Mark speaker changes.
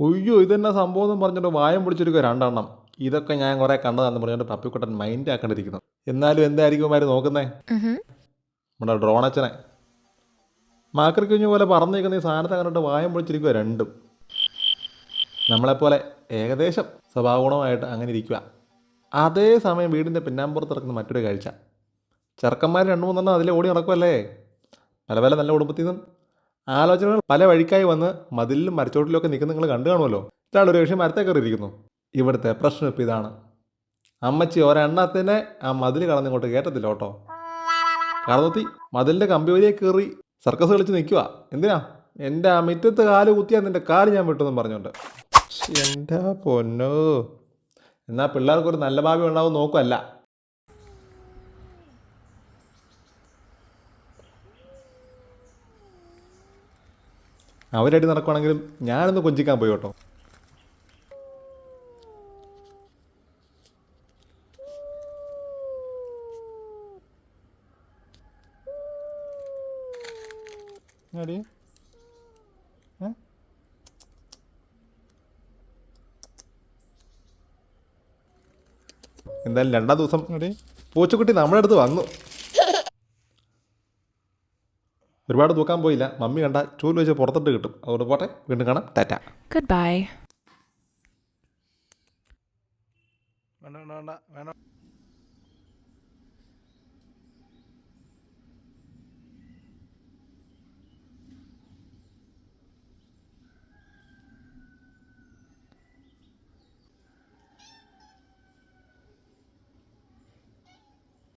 Speaker 1: ഒയ്യോ ഇതെന്നാ സംഭവം എന്ന് പറഞ്ഞിട്ട് വായം പൊളിച്ചെടുക്കുക രണ്ടെണ്ണം. ഇതൊക്കെ ഞാൻ കുറേ കണ്ടതാണെന്ന് പറഞ്ഞിട്ട് പപ്പിക്കുട്ടൻ മൈൻഡ് ആക്കാണ്ടിരിക്കുന്നു. എന്നാലും എന്തായിരിക്കും അവന്മാർ നോക്കുന്നേ? നമ്മുടെ ഡ്രോണച്ചനെ മാക്കറി കുഞ്ഞു പോലെ പറന്നു നിൽക്കുന്ന ഈ സാധനത്തെ കണ്ടിട്ട് വായം പൊളിച്ചിരിക്കുക രണ്ടും. നമ്മളെപ്പോലെ ഏകദേശം സ്വഭാവഗുണമായിട്ട് അങ്ങനെ ഇരിക്കുക. അതേസമയം വീടിൻ്റെ പിന്നാമ്പുറത്ത് നടക്കുന്ന മറ്റൊരു കാഴ്ച, ചെറുക്കന്മാർ രണ്ട് മൂന്നെണ്ണം അതിലെ ഓടി നടക്കുമല്ലേ. പല പല നല്ല കുടുംബത്തിൽ നിന്നും ആലോചനകൾ പല വഴിക്കായി വന്ന് മതിലിലും മരച്ചോട്ടിലൊക്കെ നിൽക്കുന്ന നിങ്ങൾ കണ്ടു കാണുമല്ലോ. ഇതാണ് ഒരു പക്ഷേ മരത്തെ കയറിയിരിക്കുന്നു. ഇവിടുത്തെ പ്രശ്നം ഇപ്പം ഇതാണ്, അമ്മച്ചി ഒരെണ്ണത്തിനെ ആ മതിൽ കടന്നിങ്ങോട്ട് കയറ്റത്തില്ല കേട്ടോ. കടന്നുത്തി മതിലിൻ്റെ കമ്പി വരിയെ കയറി സർക്കസ് കളിച്ച് നിൽക്കുക. എന്തിനാ? എൻ്റെ ആ മുറ്റത്ത് കാല് കുത്തിയാൽ നിൻ്റെ കാല് ഞാൻ വിട്ടെന്നും പറഞ്ഞുകൊണ്ട്. എൻ്റെ പൊന്നോ, എന്നാൽ പിള്ളേർക്കൊരു നല്ല ഭാവി ഉണ്ടാവും നോക്കുമല്ല. അവരടി നടക്കുവാണെങ്കിലും ഞാനൊന്ന് കൊഞ്ചിക്കാൻ പോയി കേട്ടോ. അടി എന്തായാലും രണ്ടാം ദിവസം പൂച്ചക്കുട്ടി നമ്മുടെ അടുത്ത് വന്നു. ഒരുപാട് തൂക്കാൻ പോയില്ല. മമ്മി കണ്ട ചൂല് വെച്ച് പുറത്തിട്ട് കിട്ടും. അതുകൊണ്ട് പോട്ടെ, വീണ്ടും കാണാം. ടാറ്റ.
Speaker 2: Goodbye.
Speaker 3: വേണ്ട വേണ്ട വേണ്ട വേണ്ട.